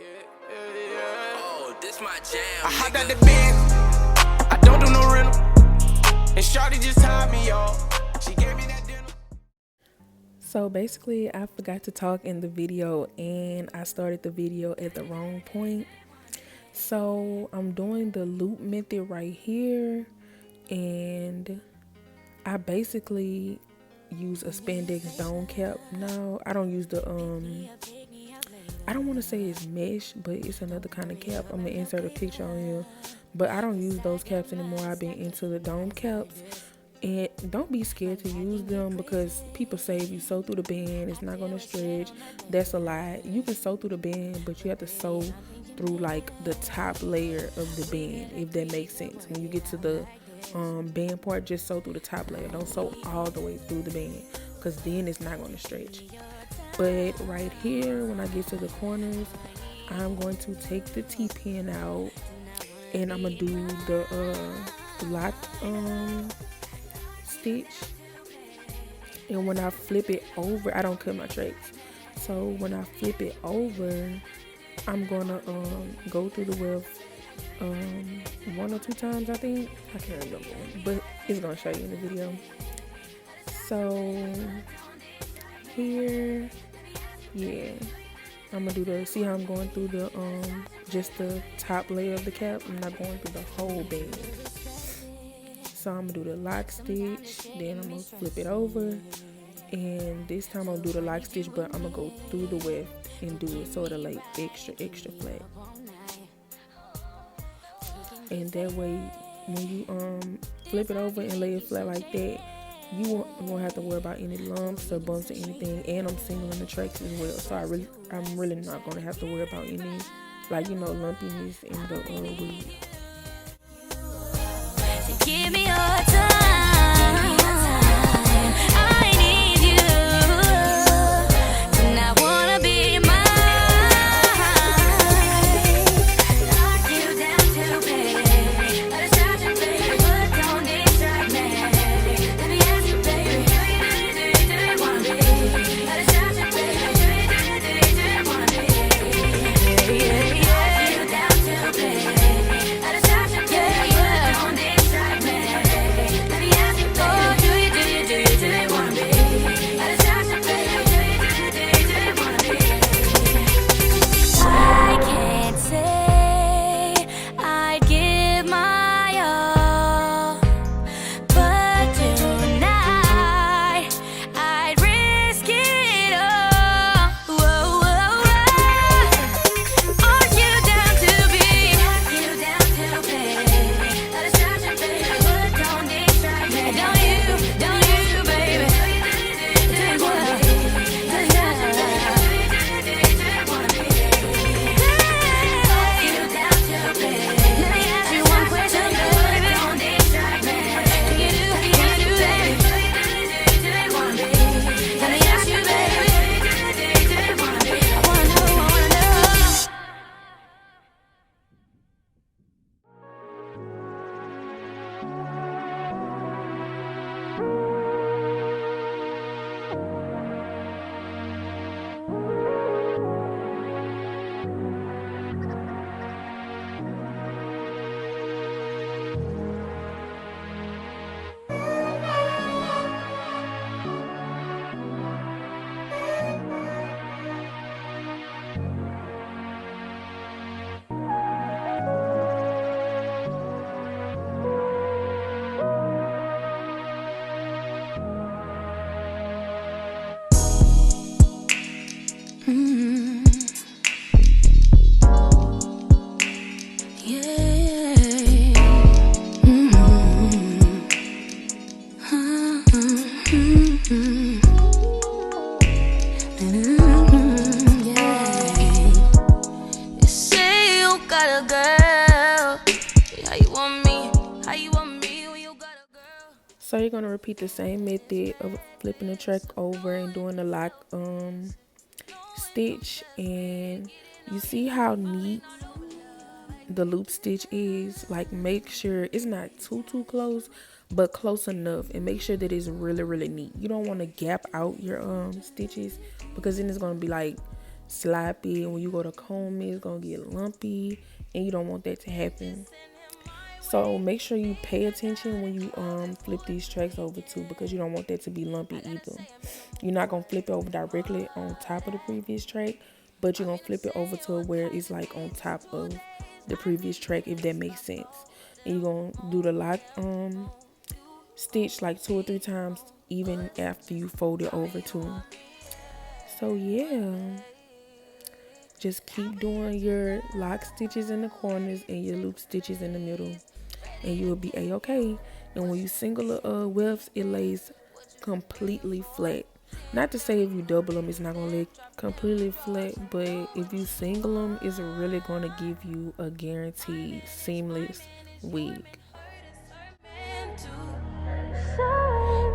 Oh, this my jam. I hopped out the bed. I don't do no rental. And Shawty just tied me off. She gave me that dinner. So basically, I forgot to talk in the video and I started the video at the wrong point. So I'm doing the loop method right here, and I basically use a spandex dome cap. Now I don't use the I don't want to say it's mesh, but it's another kind of cap. I'm gonna insert a picture on here, but I don't use those caps anymore. I've been into the dome caps. And don't be scared to use them, because people say if you sew through the band, it's not going to stretch. That's a lie. You can sew through the band, but you have to sew through like the top layer of the band, if that makes sense. When you get to the band part, just sew through the top layer. Don't sew all the way through the band, because then it's not going to stretch. But right here, when I get to the corners, I'm going to take the T-pin out, and I'm going to do the lock stitch. And when I flip it over, I don't cut my tracks, so when I flip it over, I'm gonna go through the weft 1 or 2 times, I think. I can't remember, but it's gonna show you in the video. So here, yeah, I'm gonna do the, see how I'm going through the just the top layer of the cap. I'm not going through the whole band. So I'm gonna do the lock stitch, then I'm gonna flip it over, and this time I'm gonna do the lock stitch, but I'm gonna go through the weft and do it so it'll lay extra flat. And that way, when you flip it over and lay it flat like that, you won't have to worry about any lumps or bumps or anything. And I'm singling the tracks as well, so I'm really not gonna have to worry about any, like, you know, lumpiness in the weave. Give me your time. I need you, and I wanna be mine. Lock you down to bed. Let us touch it, baby, but don't distract me. Let me ask you, baby, do you wanna be? Let us touch it, baby, do you wanna be? Lock you down to bed. Let us touch it, baby, but don't distract me. So you're gonna repeat the same method of flipping the track over and doing the lock stitch, and you see how neat the loop stitch is. Like, make sure it's not too close, but close enough, and make sure that it's really neat. You don't want to gap out your stitches, because then it's gonna be like sloppy, and when you go to comb it, it's gonna get lumpy, and you don't want that to happen. So make sure you pay attention when you flip these tracks over too, because you don't want that to be lumpy either. You're not gonna flip it over directly on top of the previous track, but you're gonna flip it over to where it's like on top of the previous track, if that makes sense. And you're gonna do the lock stitch like 2 or 3 times, even after you fold it over too. So yeah, just keep doing your lock stitches in the corners and your loop stitches in the middle, and you will be a-okay. And when you single the wefts, it lays completely flat. Not to say if you double them, it's not gonna lay completely flat, but if you single them, it's really gonna give you a guaranteed seamless wig.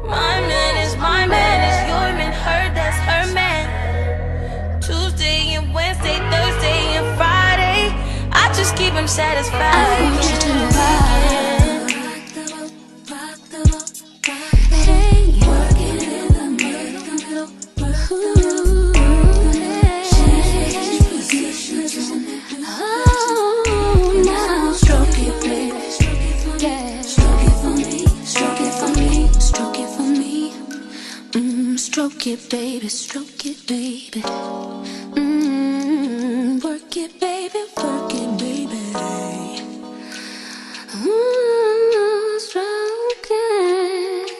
My man is your man, her, that's her man. Tuesday and Wednesday, Thursday and Friday, I just keep him satisfied. I want you to rock the boat, hey, work it in the middle, change positions, oh, now stroke it, baby, yeah, stroke it for me, stroke it for me, stroke it for me, stroke it, baby, stroke it, baby. Work it, baby, work it, baby. Stroke it.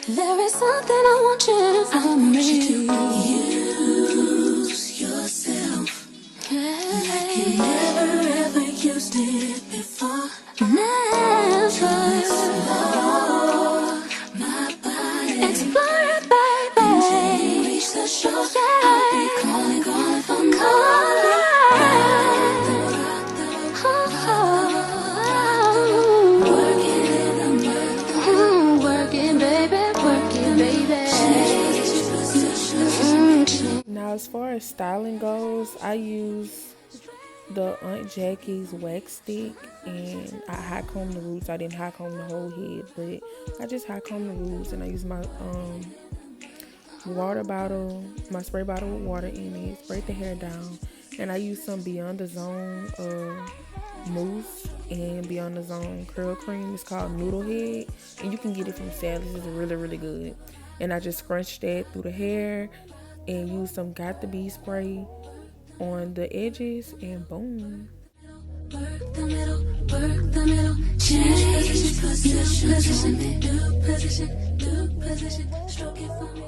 There is something I want you to do for me. Use yourself like you never ever used it before. Never. Explore my body. Explore it, baby. Until you reach the shore, I'll be calling for more. Now, as far as styling goes, I use the Aunt Jackie's wax stick, and I high comb the roots. I didn't high comb the whole head, but I just high comb the roots, and I use my water bottle, my spray bottle with water in it, spray the hair down, and I use some Beyond the Zone mousse and Beyond the Zone curl cream. It's called Noodle Head, and you can get it from Sally's. It's really good. And I just scrunch that through the hair and use some 𝙁𝙊𝙍𝙀 spray on the edges, and boom. Work the middle, change position, do position, stroke it for me.